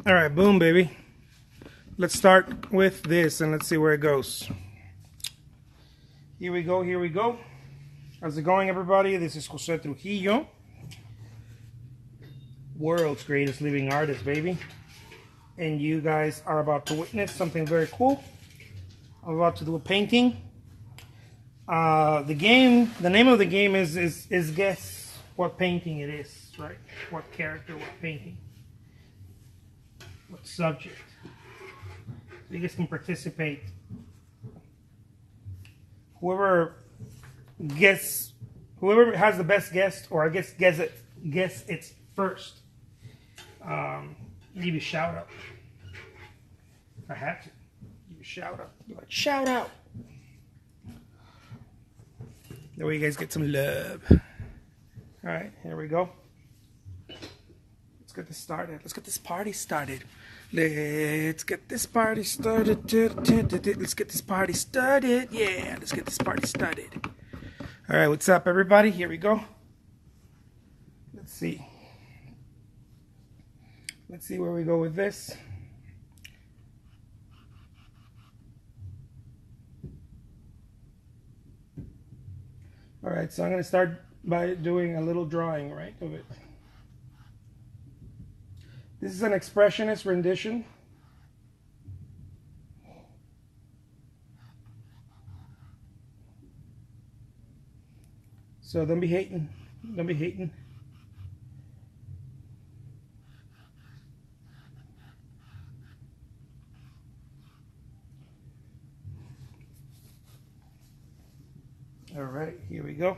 All right, boom, baby. Let's start with this and let's see where it goes. Here we go, here we go. How's it going, everybody? This is Jose Trujillo, world's greatest living artist, baby. And you guys are about to witness something very cool. I'm about to do a painting. The name of the game is guess what painting it is, right? What character, what painting, what subject. So you guys can participate. Whoever has the best guess, or I guess guess it first, give you a shout out. If I had to, give you a shout out. Be like, shout out. That way you guys get some love. All right, here we go. Let's get this started. Let's get this party started. Let's get this party started. Let's get this party started. Yeah, let's get this party started. All right, what's up, everybody? Here we go. Let's see. Let's see where we go with this. All right, so I'm going to start by doing a little drawing, right, of it. This is an expressionist rendition. So don't be hating. Don't be hating. All right, here we go.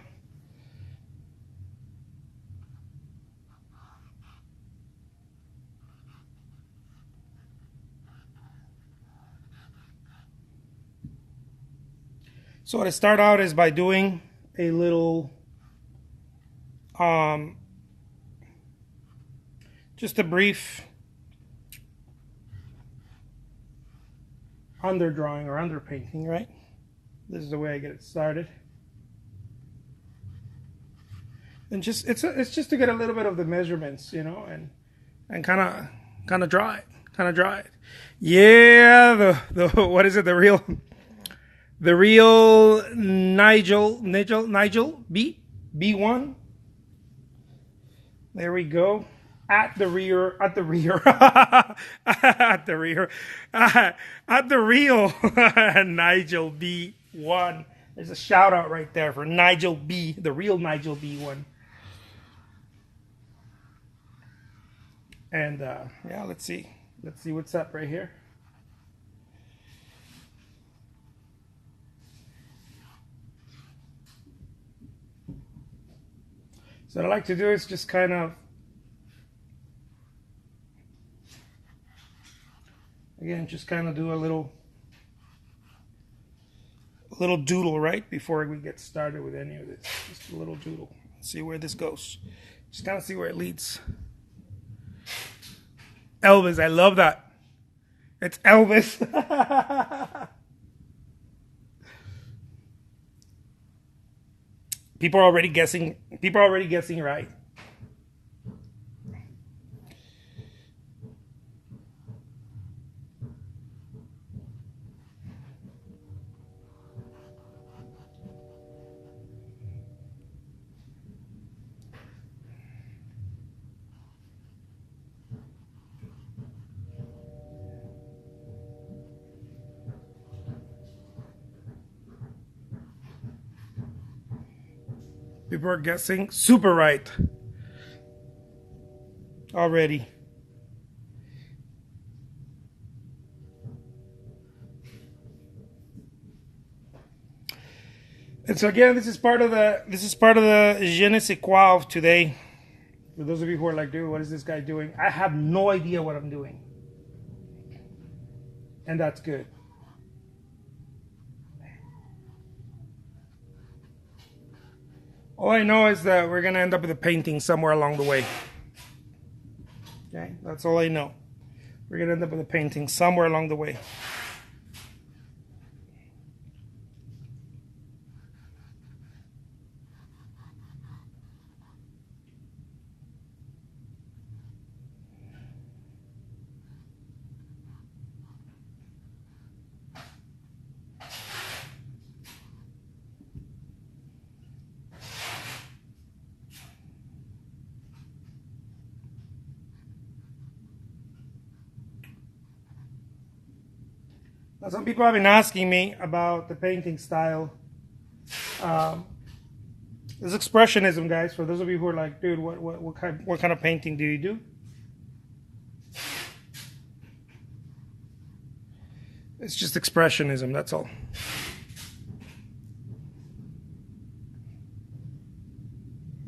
So what I start out is by doing a little, just a brief underdrawing or underpainting, right? This is the way I get it started. And just it's just to get a little bit of the measurements, you know, and kind of draw it. Yeah, the what is it? The real Nigel B1. There we go. At the rear, at the real Nigel B1. There's a shout out right there for Nigel B, the real Nigel B1. And yeah, let's see what's up right here. So what I like to do is just kind of, again, just kind of do a little doodle, right, before we get started with any of this. Just a little doodle. See where this goes. Just kind of see where it leads. Elvis, I love that. It's Elvis. People are already guessing right. People are guessing super right already. And so again, this is part of the je ne sais quoi of today. For those of you who are like, dude, what is this guy doing? I have no idea what I'm doing. And that's good. All I know is that we're going to end up with a painting somewhere along the way. Okay, that's all I know. We're going to end up with a painting somewhere along the way. Now, some people have been asking me about the painting style. This expressionism, guys. For those of you who are like, dude, what kind of painting do you do? It's just expressionism. That's all.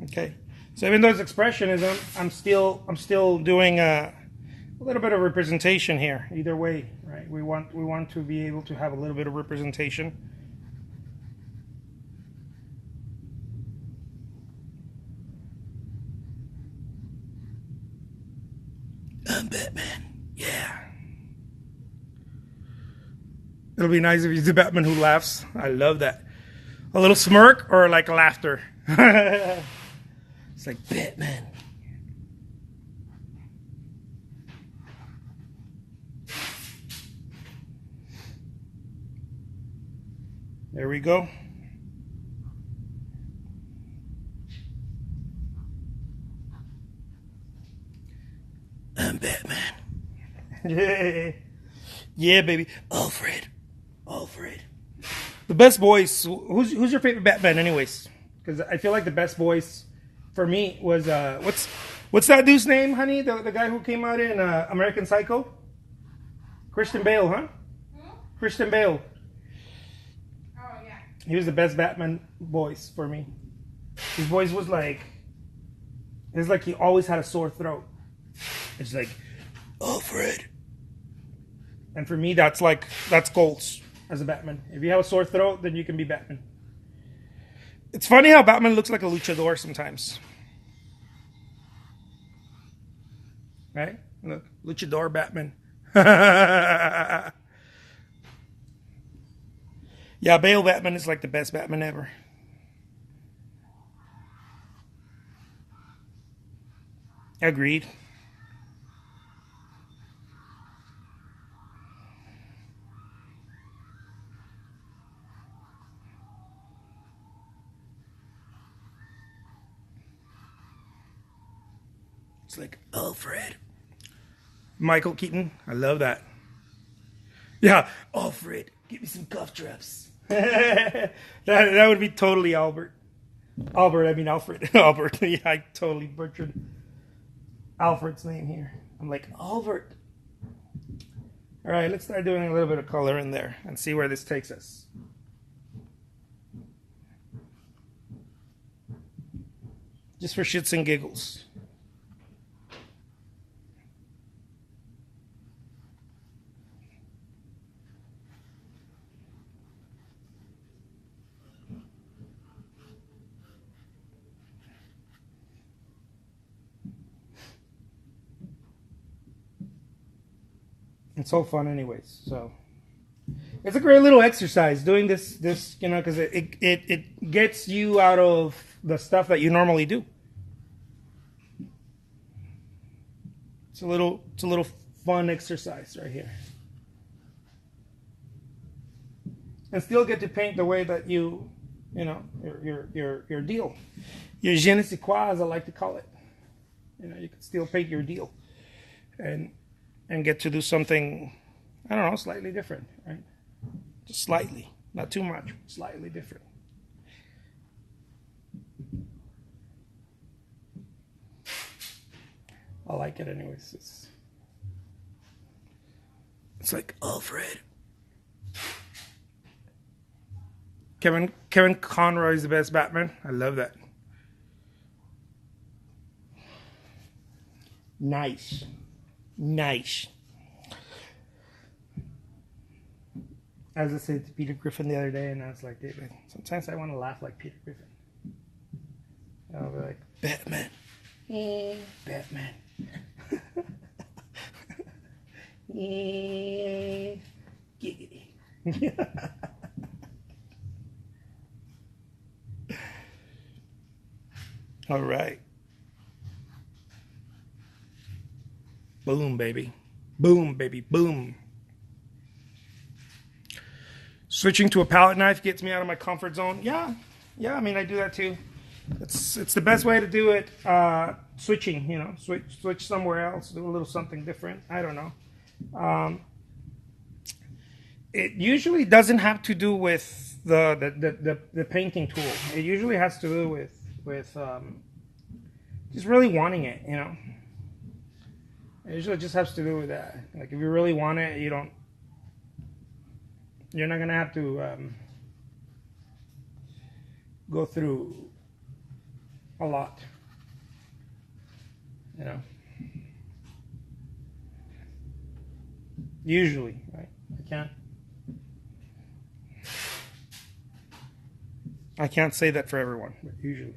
Okay. So even though it's expressionism, I'm still doing a little bit of representation here. Either way, right? We want to be able to have a little bit of representation. I'm Batman. Yeah. It'll be nice if he's the Batman who laughs. I love that. A little smirk or like laughter. It's like Batman. There we go. I'm Batman. Yeah, baby. Alfred. The best voice. Who's your favorite Batman, anyways? Because I feel like the best voice for me was what's that dude's name, honey? The guy who came out in American Psycho. Christian Bale, huh? Christian Bale. Oh yeah. He was the best Batman voice for me. His voice was like, it's like he always had a sore throat. It's like, Alfred. And for me, that's goals as a Batman. If you have a sore throat, then you can be Batman. It's funny how Batman looks like a luchador sometimes. Right? Look, luchador Batman. Yeah, Bale Batman is like the best Batman ever. Agreed. It's like Alfred. Michael Keaton. I love that. Yeah, Alfred, give me some cough drops. that would be totally Albert. Alfred. Albert. Yeah, I totally butchered Alfred's name here. I'm like, Albert. All right, let's start doing a little bit of color in there and see where this takes us. Just for shits and giggles. It's so fun anyways, so it's a great little exercise doing this because it gets you out of the stuff that you normally do. It's a little fun exercise right here, and still get to paint the way that your deal, your je ne sais quoi, as I like to call it. You can still paint your deal, and get to do something, I don't know, slightly different, right? Just slightly, not too much, slightly different. I like it anyways. It's like Alfred. Kevin Conroy is the best Batman. I love that. Nice. As I said to Peter Griffin the other day, and I was like, David, sometimes I want to laugh like Peter Griffin. I'll be like, Batman. Batman. Giggity. All right. Boom, baby. Boom, baby. Boom. Switching to a palette knife gets me out of my comfort zone. Yeah, I mean, I do that too. It's the best way to do it. Switching, switch somewhere else, do a little something different. I don't know. it usually doesn't have to do with the painting tool. It usually has to do with just really wanting it, you know. It usually just has to do with that. Like if you really want it, you're not gonna have to go through a lot, you know. Usually, right? I can't say that for everyone, but usually.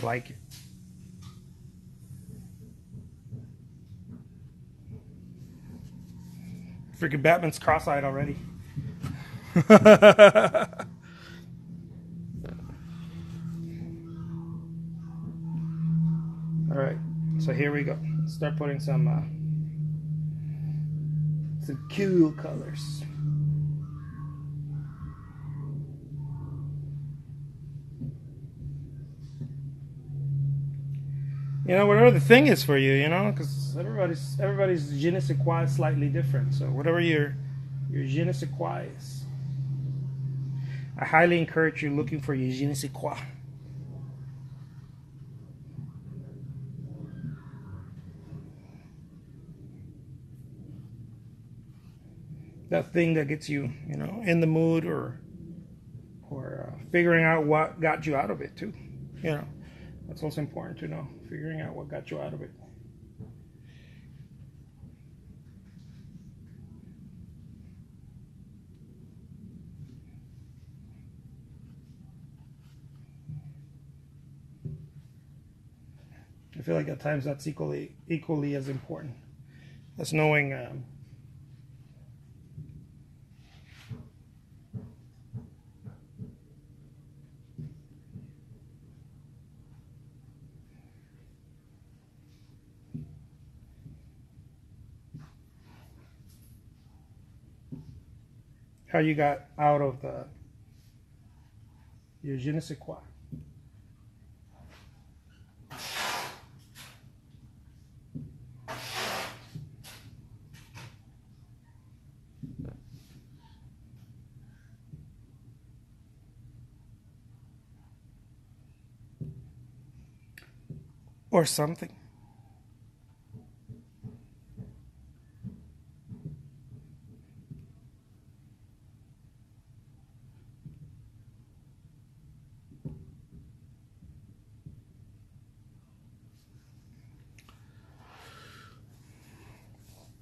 I like it. Freaking Batman's cross-eyed already. All right, so here we go. Let's start putting some cool colors. You know, whatever the thing is for you, you know, because everybody's je ne sais quoi is slightly different. So whatever your je ne sais quoi is, I highly encourage you looking for your je ne sais quoi. That thing that gets you, you know, in the mood or figuring out what got you out of it too. You know, that's also important to know. Figuring out what got you out of it. I feel like at times that's equally as important as knowing how you got out of your je ne sais quoi. Or something.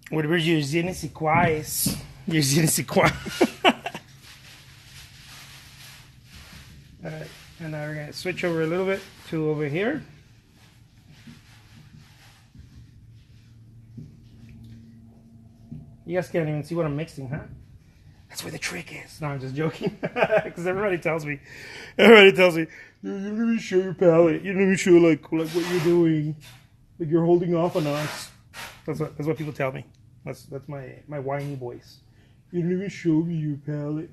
Whatever your je ne sais quoi is, your je ne sais quoi. All right, and now we're going to switch over a little bit to over here. You guys can't even see what I'm mixing, huh? That's where the trick is. No, I'm just joking. Because everybody tells me, you don't even show your palette. You don't even show like what you're doing. Like you're holding off on us. That's what people tell me. That's my whiny voice. You don't even show me your palette.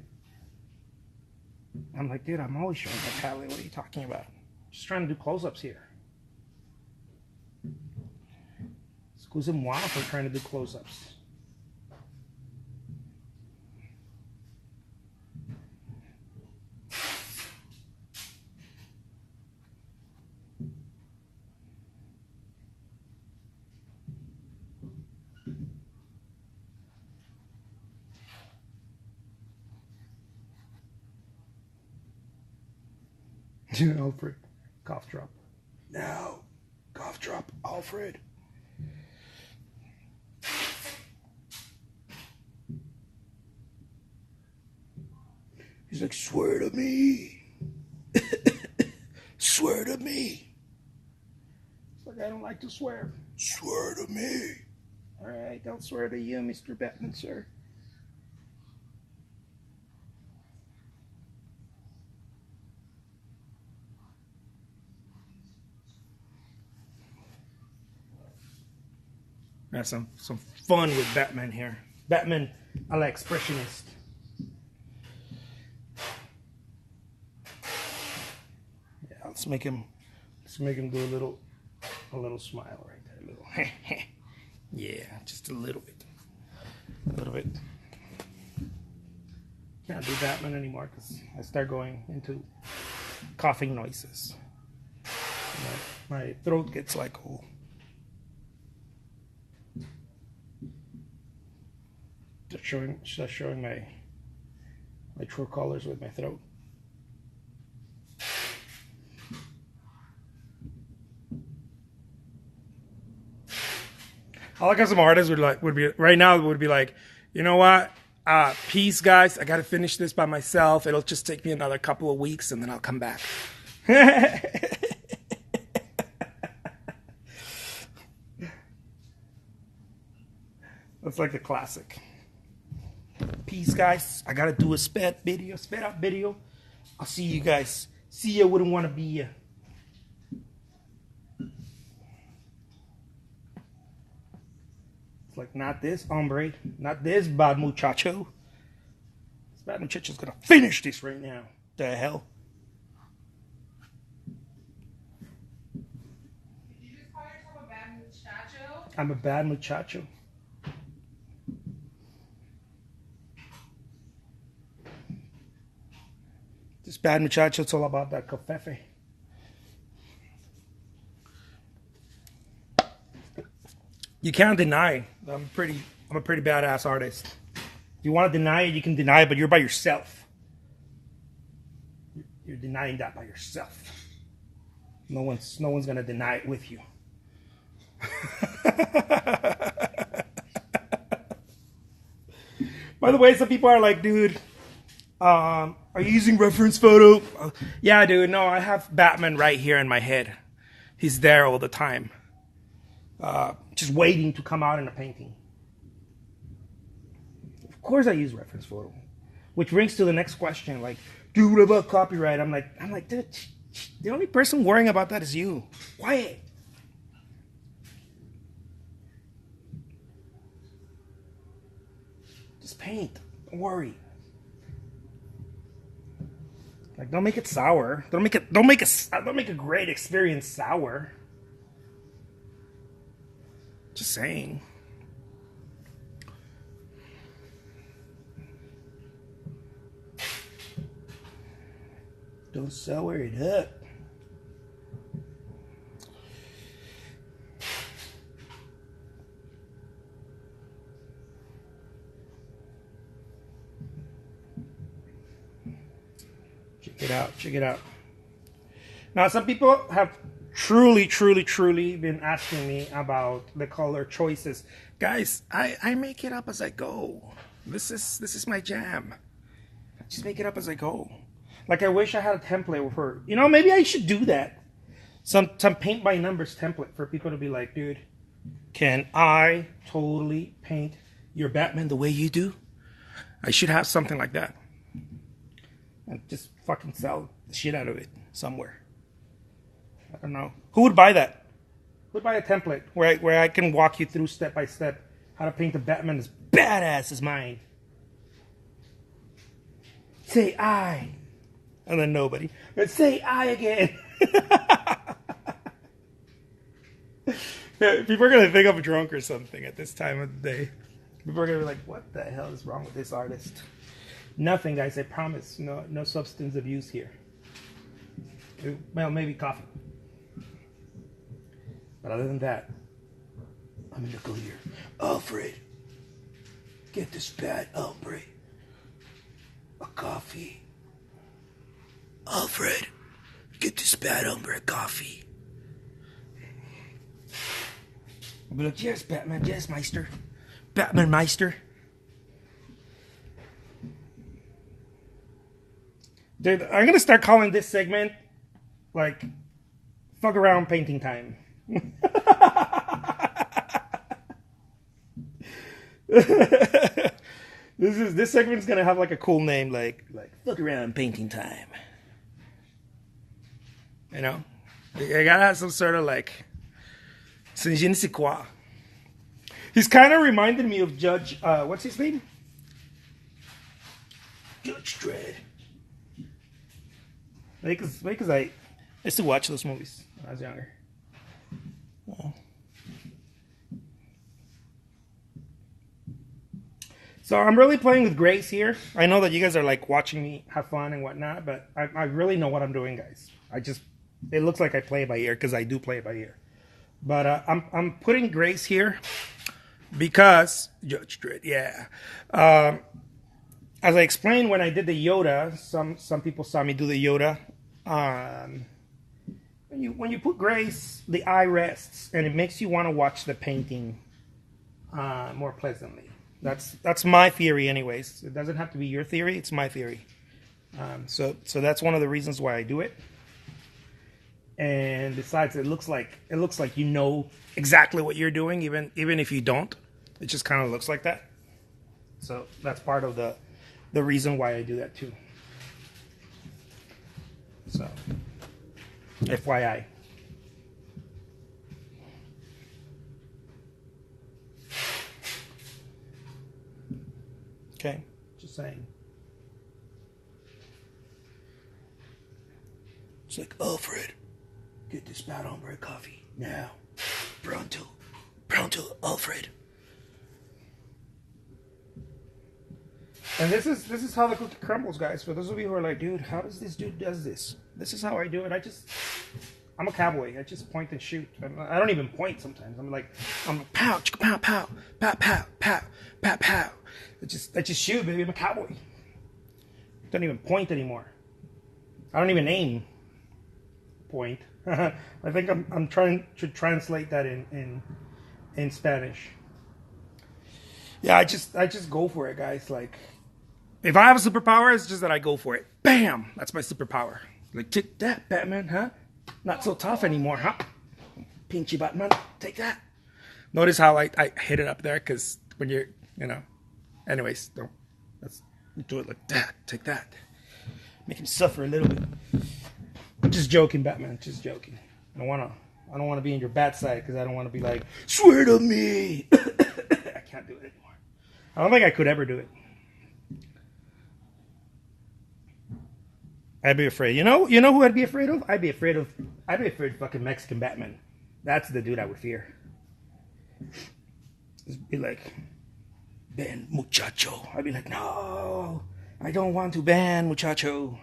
I'm like, dude, I'm always showing my palette. What are you talking about? Just trying to do close-ups here. Excusez-moi for trying to do close-ups. Alfred, cough drop. Now, cough drop, Alfred. He's like, swear to me. Swear to me. It's like, I don't like to swear. Swear to me. All right, don't swear to you, Mr. Batman, sir. Have some fun with Batman here. Batman a la expressionist. Yeah, let's make him do a little smile right there, a little. Yeah, just a little bit, a little bit. Can't do Batman anymore because I start going into coughing noises. My throat gets like, oh. Just showing my true colors with my throat. I like how some artists would be right now would be like, you know what? Peace, guys. I got to finish this by myself. It'll just take me another couple of weeks, and then I'll come back. That's like the classic. Peace, guys. I got to do a sped up video. I'll see you guys. See ya. Wouldn't want to be ya. It's like, not this, hombre. Not this bad muchacho. This bad muchacho's gonna finish this right now. The hell? Did you just call yourself a bad muchacho? I'm a bad muchacho. This bad muchacho, it's all about that covfefe. You can't deny I'm a pretty badass artist. If you want to deny it, you can deny it, but you're by yourself. You're denying that by yourself. No one's gonna deny it with you. By the way, some people are like, dude, are you using reference photo? Yeah, dude, no, I have Batman right here in my head. He's there all the time. Just waiting to come out in a painting. Of course I use reference photo. Which brings to the next question, like, dude, what about copyright? I'm like, dude, the only person worrying about that is you. Quiet. Just paint. Don't worry. Like, don't make it sour. Don't make a great experience sour. Just saying. Don't sour it up. Check it out. Now, some people have truly been asking me about the color choices. Guys, I make it up as I go. This is my jam. I just make it up as I go. Like, I wish I had a template for, maybe I should do that. Some paint by numbers template for people to be like, dude, can I totally paint your Batman the way you do? I should have something like that. And just fucking sell the shit out of it somewhere. I don't know. Who would buy that? Who would buy a template where I can walk you through step by step how to paint a Batman as badass as mine? Say I. And then nobody. But say I again. People are going to think I'm drunk or something at this time of the day. People are going to be like, what the hell is wrong with this artist? Nothing, guys. I promise. No substance abuse here. Well, maybe coffee. But other than that, I'm in the clear. Alfred, get this bad hombre a coffee. Alfred, get this bad hombre a coffee. I'll be like, yes, Batman, yes, Meister. Batman Meister. Dude, I'm going to start calling this segment, like, fuck around painting time. This segment's going to have, like, a cool name, like fuck around painting time. You know? I got to have some sort of, like, je ne sais quoi. He's kind of reminded me of Judge, what's his name? Judge Dredd. Because I used to watch those movies when I was younger. So I'm really playing with grace here. I know that you guys are like watching me have fun and whatnot, but I really know what I'm doing, guys. It looks like I play it by ear because I do play it by ear. But I'm putting grace here because Judge Dredd, yeah. As I explained when I did the Yoda, some people saw me do the Yoda. When you put grace, the eye rests and it makes you want to watch the painting more pleasantly. That's my theory, anyways. It doesn't have to be your theory; it's my theory. So that's one of the reasons why I do it. And besides, it looks like you know exactly what you're doing, even if you don't. It just kind of looks like that. So that's part of the reason why I do that too. So, FYI. Okay, just saying. It's like, Alfred, get this bad hombre coffee now. Pronto, Alfred. And this is how the cookie crumbles, guys. For those of you who are like, dude, how does this dude does this? This is how I do it. I'm a cowboy. I just point and shoot. I don't even point sometimes. I'm like pow, chicka, pow, pow, pow, pow, pow, pow, pow. I just shoot, baby. I'm a cowboy. Don't even point anymore. I don't even aim. Point. I think I'm trying to translate that in Spanish. Yeah, I just go for it, guys. Like, if I have a superpower, it's just that I go for it. Bam! That's my superpower. Like, take that, Batman, huh? Not so tough anymore, huh? Pinchy Batman, take that. Notice how I hit it up there, because when you're, anyways, let's do it like that. Take that. Make him suffer a little bit. Just joking, Batman. Just joking. I don't want to be in your bad side, because I don't want to be like, swear to me. I can't do it anymore. I don't think I could ever do it. I'd be afraid. You know who I'd be afraid of? I'd be afraid of fucking Mexican Batman. That's the dude I would fear. Just be like, ban muchacho. I'd be like, no, I don't want to ban muchacho.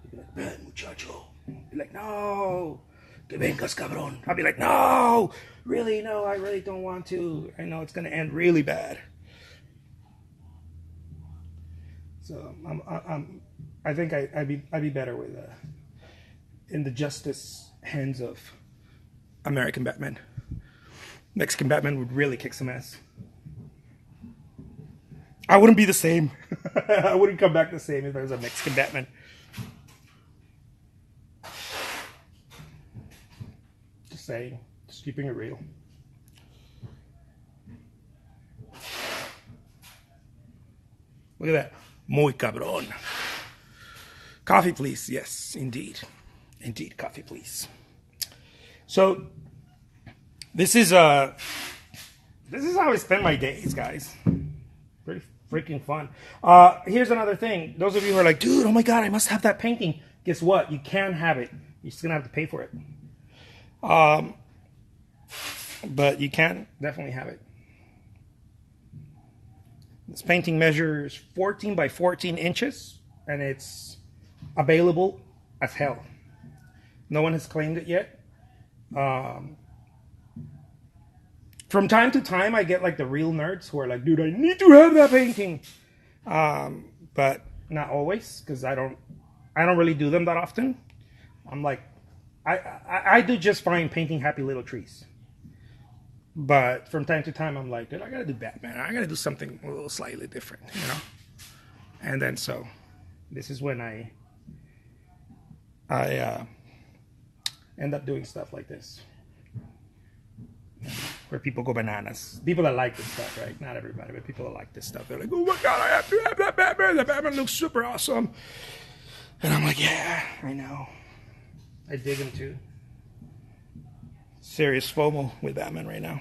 He'd be like, ban muchacho. I'd be like, no, que vengas cabrón. I'd be like, no, really, no, I really don't want to. I know it's gonna end really bad. So I think I'd be better with in the justice hands of American Batman. Mexican Batman would really kick some ass. I wouldn't be the same. I wouldn't come back the same if I was a Mexican Batman. Just saying. Just keeping it real. Look at that. Muy cabrón. Coffee, please. Yes, indeed. Indeed, coffee, please. So, this is how I spend my days, guys. Pretty freaking fun. Here's another thing. Those of you who are like, dude, oh my God, I must have that painting. Guess what? You can have it. You're just going to have to pay for it. But you can definitely have it. This painting measures 14 by 14 inches, and it's available as hell. No one has claimed it yet. From time to time, I get like the real nerds who are like, dude, I need to have that painting. But not always, because I don't really do them that often. I'm like, I do just fine painting happy little trees. But from time to time, I'm like, dude, I gotta do Batman. I gotta do something a little slightly different, And then so, this is when I end up doing stuff like this, where people go bananas. People that like this stuff, right? Not everybody, but people that like this stuff. They're like, oh my God, I have to have that Batman. That Batman looks super awesome. And I'm like, yeah, I know. I dig him too. Serious FOMO with Batman right now.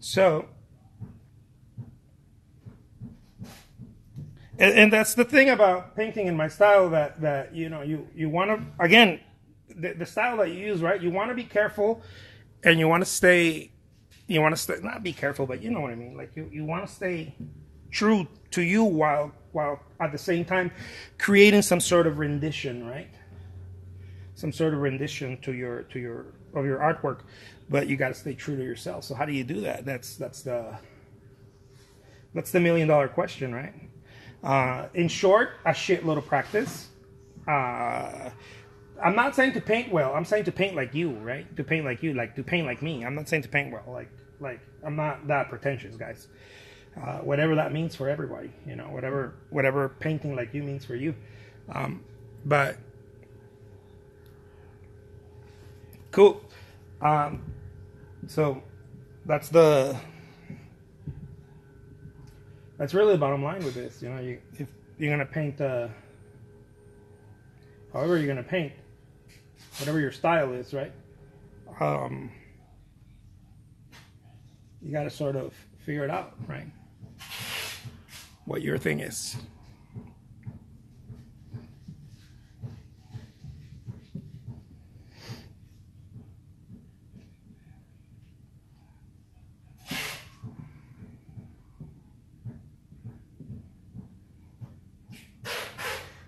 So, and that's the thing about painting in my style, that you know, you want to, again, the style that you use, right? You want to be careful, and you want to stay, not be careful, but you know what I mean. Like you want to stay true to you while at the same time creating some sort of rendition, right? Some sort of rendition to your artwork, but you got to stay true to yourself. So how do you do that? That's the $1,000,000 question, right? In short, a shitload of practice. I'm not saying to paint well. I'm saying to paint like you, right? To paint like you, like to paint like me. I'm not saying to paint well. Like I'm not that pretentious, guys. Whatever that means for everybody, you know, whatever painting like you means for you. But cool. So that's really the bottom line with this. You know, if you're gonna paint, however you're gonna paint, whatever your style is, right? You got to sort of figure it out, right? What your thing is.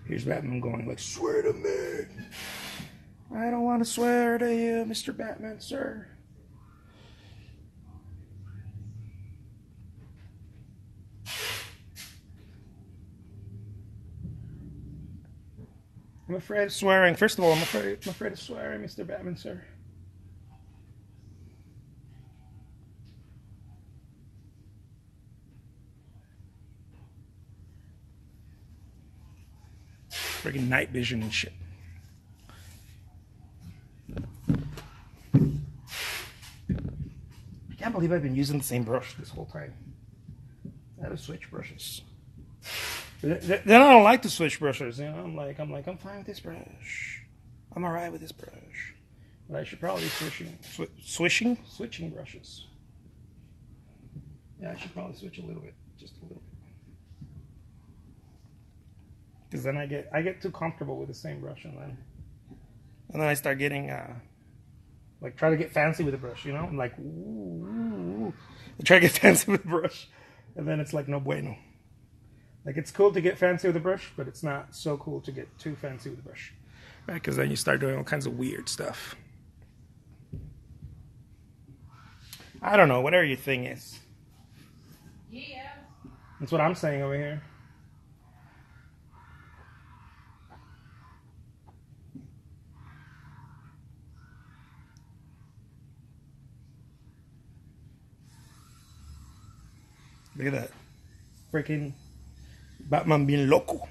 Here's Batman going like, swear to me. I don't want to swear to you, Mr. Batman, sir. I'm afraid of swearing. First of all, I'm afraid of swearing, Mr. Batman, sir. Freaking night vision and shit. I can't believe I've been using the same brush this whole time. I had to switch brushes. Then I don't like to switch brushes. You know, I'm fine with this brush. I'm alright with this brush. But I should probably be switching brushes. Yeah, I should probably switch a little bit, just a little bit. Because then I get too comfortable with the same brush, and then I start getting like try to get fancy with the brush. You know, I'm like, ooh. I try to get fancy with the brush, and then it's like no bueno. Like it's cool to get fancy with the brush, but it's not so cool to get too fancy with the brush, right? Because then you start doing all kinds of weird stuff. I don't know, whatever your thing is. Yeah. That's what I'm saying over here. Look at that. Freaking Batman bien loco.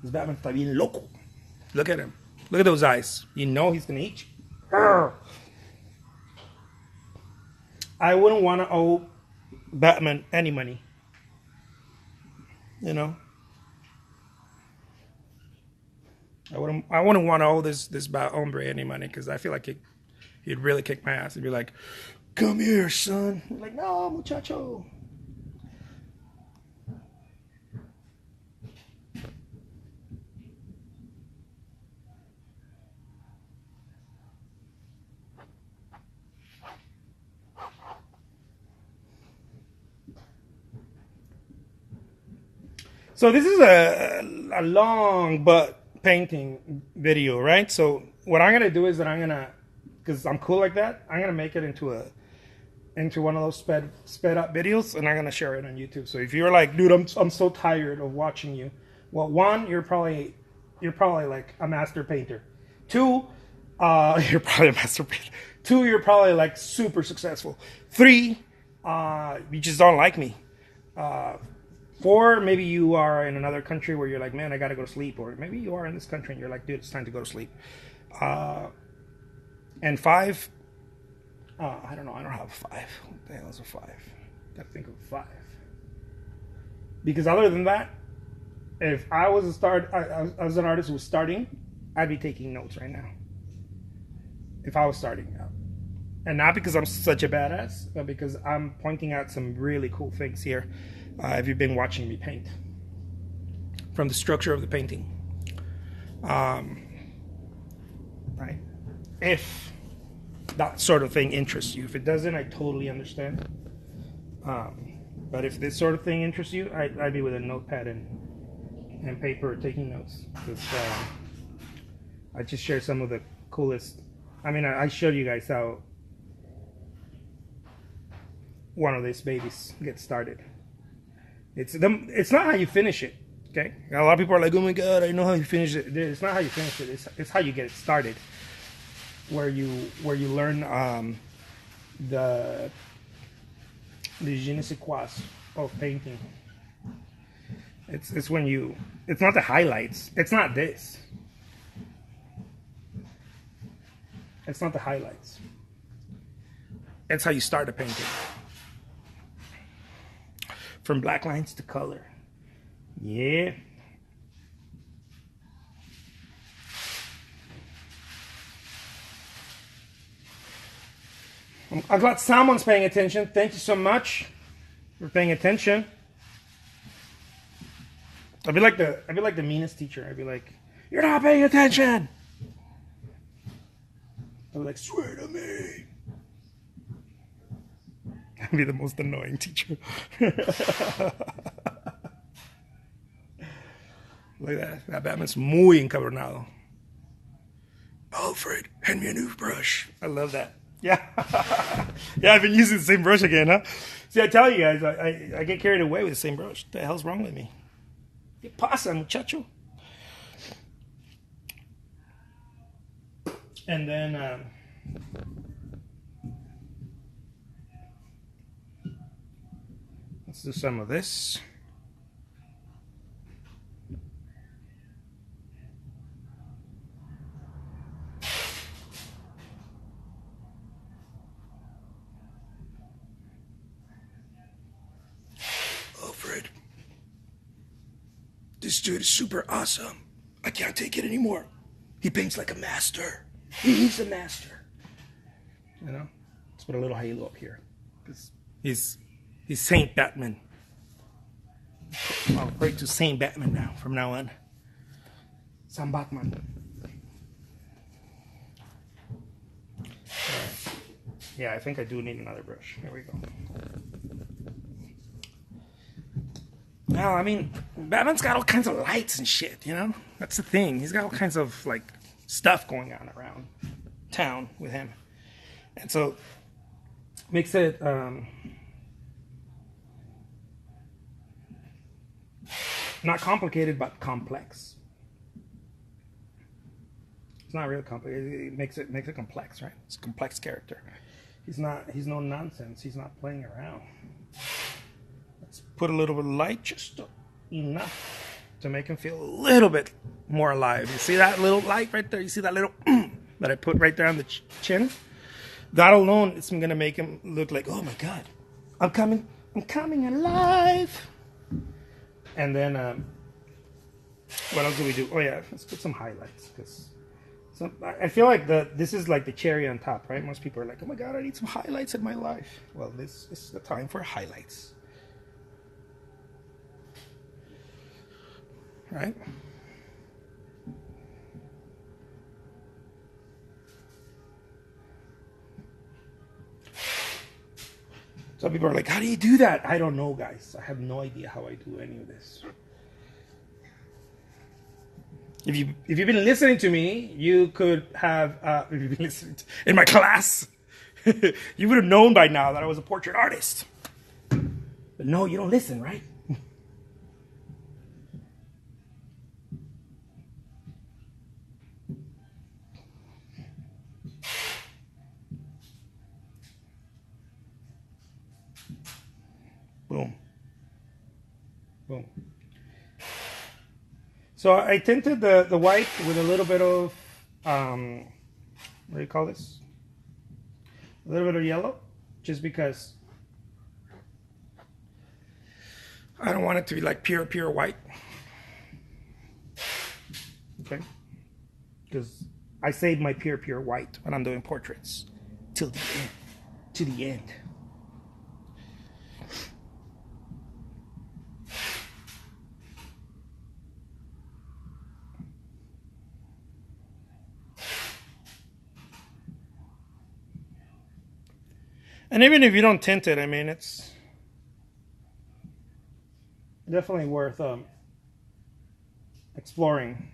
This Batman está bien loco. Look at him. Look at those eyes. You know he's going to eat you. I wouldn't want to owe Batman any money. You know? I wouldn't want to owe this hombre any money, because I feel like he'd really kick my ass. He'd be like, come here, son. I'm like, no, muchacho. So this is a long but painting video, right? So what I'm gonna do is that because I'm cool like that, I'm gonna make it into one of those sped up videos, and I'm gonna share it on YouTube. So if you're like, dude, I'm so tired of watching you. Well, one, you're probably like a master painter. Two, you're probably a master painter. Two, you're probably like super successful. Three, you just don't like me. Four, maybe you are in another country where you're like, man, I gotta go to sleep. Or maybe you are in this country and you're like, dude, it's time to go to sleep. And five, I don't know, I don't have a five. What the hell is a five? Gotta think of five. Because other than that, if I was I was an artist who was starting, I'd be taking notes right now. If I was starting out. And not because I'm such a badass, but because I'm pointing out some really cool things here. If you've been watching me paint, from the structure of the painting, right? If that sort of thing interests you. If it doesn't, I totally understand. But if this sort of thing interests you, I'd be with a notepad and paper taking notes. Because I just share some of the coolest. I mean, I showed you guys how one of these babies gets started. It's not how you finish it. Okay, a lot of people are like, "Oh my God, I know how you finish it." It's not how you finish it. It's how you get it started. Where you learn the je ne sais quoi of painting. It's when you. It's not the highlights. It's not this. It's not the highlights. It's how you start a painting. From black lines to color. Yeah. I'm glad someone's paying attention. Thank you so much for paying attention. I'd be like the meanest teacher. I'd be like, "You're not paying attention." I'd be like, "Swear to me." I'd be the most annoying teacher. Look at that. That Batman's muy encabronado. Alfred, hand me a new brush. I love that. Yeah. Yeah, I've been using the same brush again, huh? See, I tell you guys, I get carried away with the same brush. What the hell's wrong with me? ¿Qué pasa, muchacho? And then, let's do some of this. Alfred, this dude is super awesome. I can't take it anymore. He paints like a master. He's a master. You know? Let's put a little halo up here. Because he's Saint Batman. I'll pray to Saint Batman now, from now on. Saint Batman. Yeah, I think I do need another brush. There we go. Now, I mean, Batman's got all kinds of lights and shit, you know? That's the thing. He's got all kinds of, like, stuff going on around town with him. And so, makes it, not complicated, but complex. It's not real complicated. It makes it complex, right? It's a complex character. He's no nonsense. He's not playing around. Let's put a little bit of light, just enough to make him feel a little bit more alive. You see that little light right there? You see that little that I put right there on the chin? That alone is going to make him look like, oh my God, I'm coming alive. And then, what else do we do? Oh yeah, let's put some highlights, because I feel like this is like the cherry on top, right? Most people are like, oh my God, I need some highlights in my life. Well, this is the time for highlights. Right? Some people are like, how do you do that? I don't know, guys. I have no idea how I do any of this. If you've been listening to me, you could have, if you've been listening in my class, you would have known by now that I was a portrait artist. But no, you don't listen, right? Boom. Boom. So I tinted the white with a little bit of, what do you call this? A little bit of yellow, just because I don't want it to be like pure white. Okay? Because I save my pure white when I'm doing portraits. till the end. To the end. And even if you don't tint it, I mean, it's definitely worth exploring.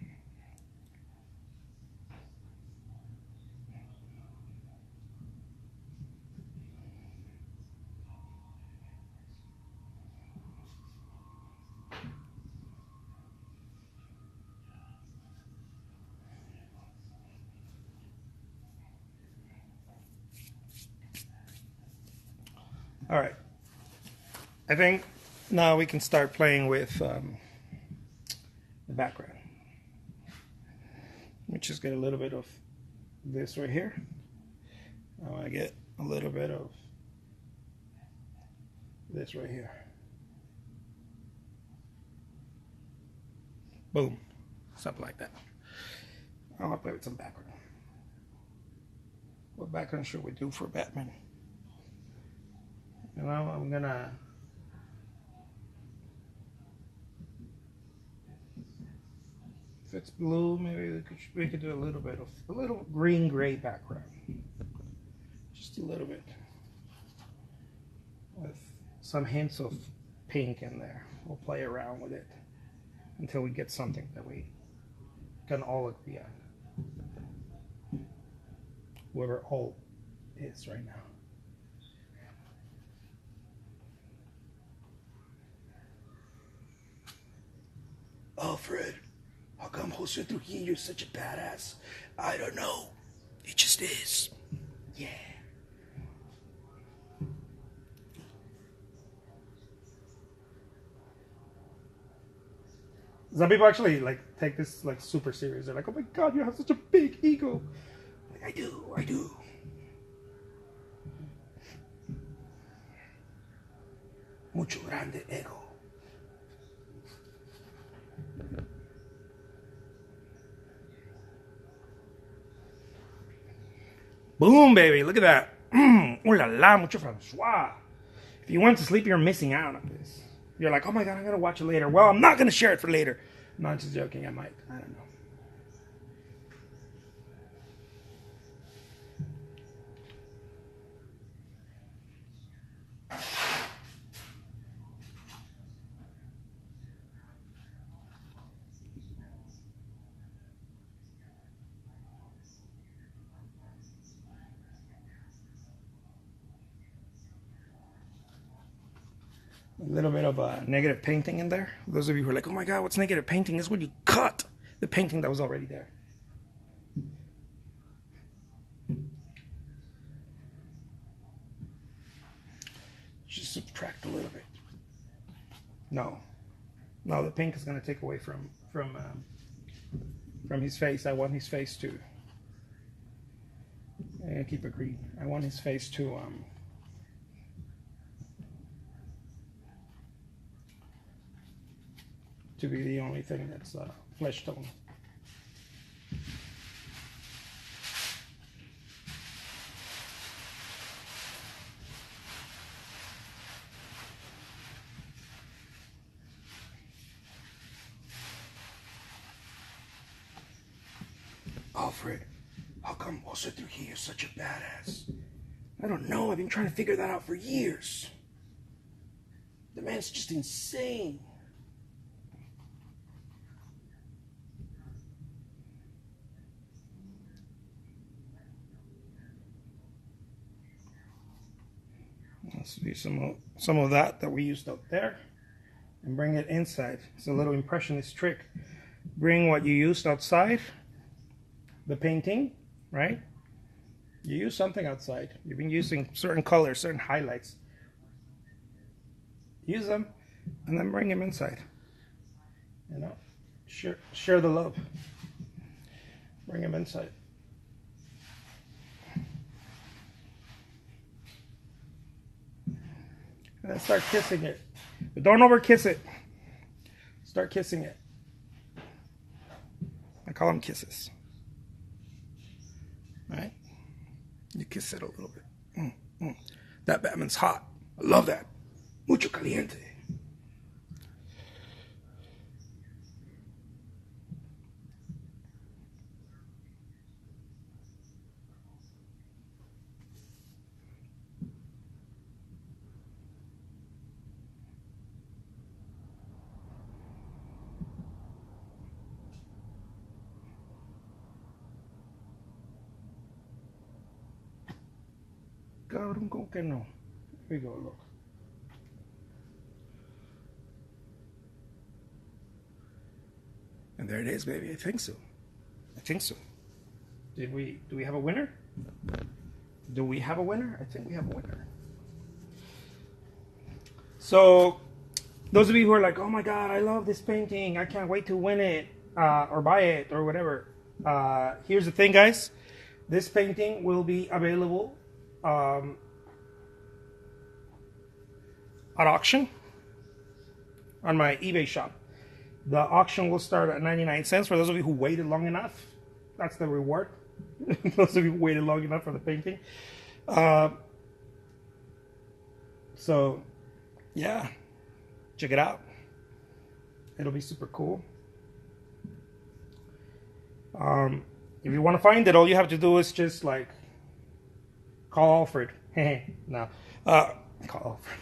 All right. I think now we can start playing with the background. Let me just get a little bit of this right here. I want to get a little bit of this right here. Boom. Something like that. I want to play with some background. What background should we do for Batman? You know, I'm gonna if it's blue, maybe we could do a little bit of a little green gray background. Just a little bit. With some hints of pink in there. We'll play around with it until we get something that we can all agree on. Whoever all is right now. Alfred, how come Jose Trujillo is such a badass? I don't know. He just is. Yeah. Some people actually like take this like super serious. They're like, "Oh my God, you have such a big ego." Like, I do. Mucho grande ego. Boom, baby! Look at that. Ooh la la, mucho Francois. If you went to sleep, you're missing out on this. You're like, "Oh my God, I'm gonna watch it later." Well, I'm not gonna share it for later. No, I'm just joking. I might. I don't know. A little bit of negative painting in there. Those of you who are like, "Oh my God, what's negative painting?" Is when you cut the painting that was already there. Just subtract a little bit. No, the pink is going to take away from his face. I want his face to. I'm gonna keep it green. I want his face to be the only thing that's flesh tone. Alfred, how come Jose Trujillo is such a badass? I don't know. I've been trying to figure that out for years. The man's just insane. Let's do some of that we used out there and bring it inside. It's a little impressionist trick. Bring what you used outside, the painting, right? You use something outside. You've been using certain colors, certain highlights. Use them and then bring them inside. You know, share the love. Bring them inside. And then start kissing it. But don't over kiss it. Start kissing it. I call them kisses. Right? You kiss it a little bit. That Batman's hot. I love that. Mucho caliente. Cabrón, ¿cómo que no? Here we go, look. And there it is, baby. I think so. I think so. Do we have a winner? Do we have a winner? I think we have a winner. So, those of you who are like, oh my God, I love this painting. I can't wait to win it or buy it or whatever. Here's the thing, guys. This painting will be available at auction on my eBay shop. The auction will start at 99 cents for those of you who waited long enough. That's the reward. Those of you who waited long enough for the painting. So, yeah, check it out. It'll be super cool. If you want to find it, all you have to do is just like call Alfred. No, call Alfred.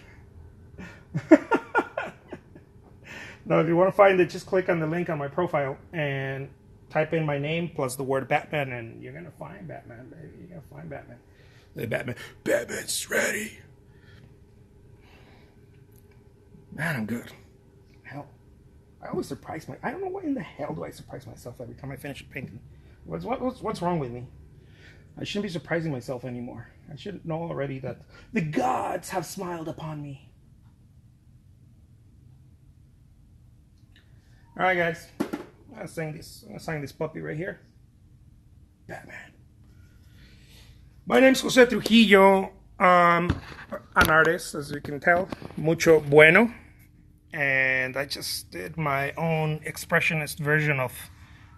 No, if you want to find it, just click on the link on my profile and type in my name plus the word Batman, and you're gonna find Batman, baby. You're gonna find Batman. The Batman's ready. Man, I'm good. Hell, I always surprise I don't know why in the hell do I surprise myself every time I finish a painting. What's wrong with me? I shouldn't be surprising myself anymore. I should know already that the gods have smiled upon me. All right, guys. I'm gonna sign this puppy right here. Batman. My name's Jose Trujillo. I'm an artist, as you can tell. Mucho bueno. And I just did my own expressionist version of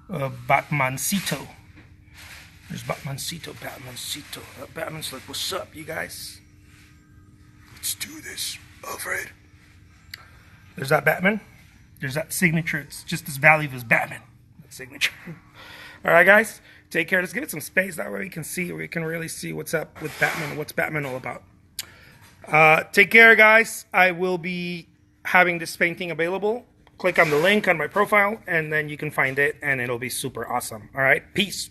Batmancito. There's Batmancito. Batman's like, what's up, you guys? Let's do this, Alfred. There's that Batman. There's that signature. It's just as valuable as Batman. That signature. All right, guys. Take care. Let's give it some space. That way we can see. We can really see what's up with Batman. What's Batman all about? Take care, guys. I will be having this painting available. Click on the link on my profile, and then you can find it, and it'll be super awesome. All right. Peace.